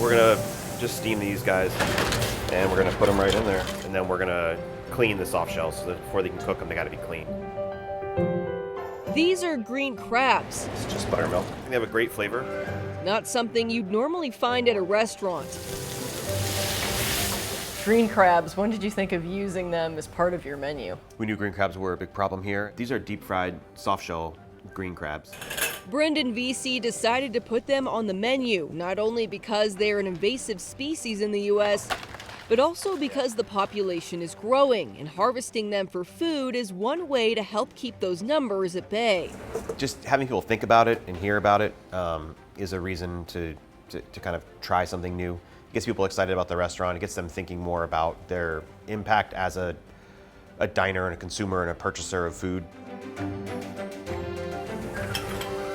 we're gonna just steam these guys, and we're gonna put them right in there, and then we're gonna clean the soft shells so that before they can cook them, they gotta be clean. These are green crabs. It's just buttermilk. They have a great flavor. Not something you'd normally find at a restaurant. Green crabs, when did you think of using them as part of your menu? We knew green crabs were a big problem here. These are deep fried, soft shell green crabs. Brendan VC decided to put them on the menu, not only because they're an invasive species in the U.S., but also because the population is growing, and harvesting them for food is one way to help keep those numbers at bay. Just having people think about it and hear about it is a reason to kind of try something new. It gets people excited about the restaurant. It gets them thinking more about their impact as a diner and a consumer and a purchaser of food.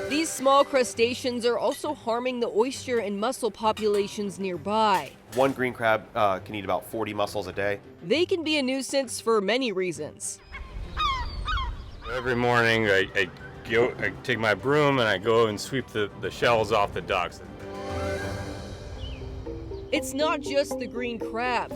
These small crustaceans are also harming the oyster and mussel populations nearby. One green crab can eat about 40 mussels a day. They can be a nuisance for many reasons. Every morning I take my broom and I go and sweep the shells off the docks. It's not just the green crab.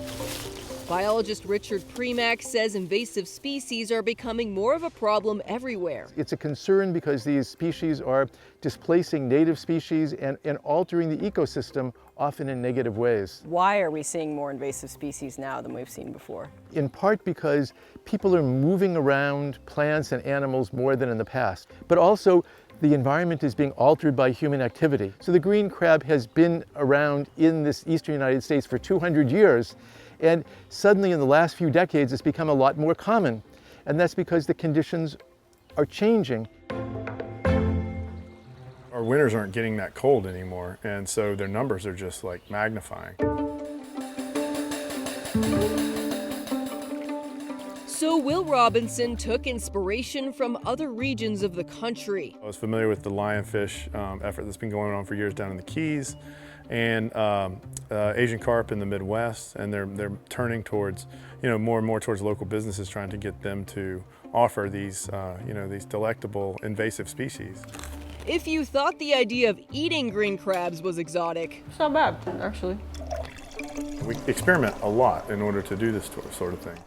Biologist Richard Premack says invasive species are becoming more of a problem everywhere. It's a concern because these species are displacing native species and altering the ecosystem, often in negative ways. Why are we seeing more invasive species now than we've seen before? In part because people are moving around plants and animals more than in the past, but also the environment is being altered by human activity. So the green crab has been around in this eastern United States for 200 years, and suddenly in the last few decades it's become a lot more common, and that's because the conditions are changing. Our winters aren't getting that cold anymore, and so their numbers are just like magnifying. So Will Robinson took inspiration from other regions of the country. I was familiar with the lionfish effort that's been going on for years down in the Keys, and Asian carp in the Midwest, and they're turning towards, more and more towards local businesses, trying to get them to offer these, these delectable invasive species. If you thought the idea of eating green crabs was exotic, It's not bad, actually. We experiment a lot in order to do this sort of thing.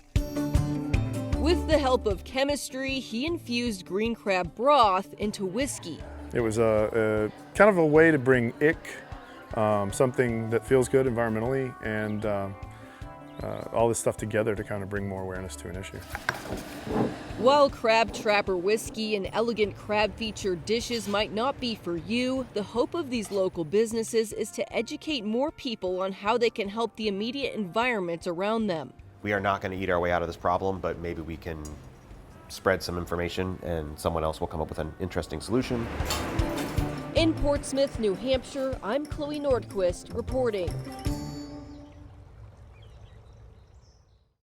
with the help of chemistry, he infused green crab broth into whiskey. It was a kind of a way to bring ick, something that feels good environmentally, and all this stuff together to kind of bring more awareness to an issue. While Crab Trapper whiskey and elegant crab-featured dishes might not be for you, the hope of these local businesses is to educate more people on how they can help the immediate environment around them. We are not going to eat our way out of this problem, but maybe we can spread some information and someone else will come up with an interesting solution. In Portsmouth, New Hampshire, I'm Chloe Nordquist reporting.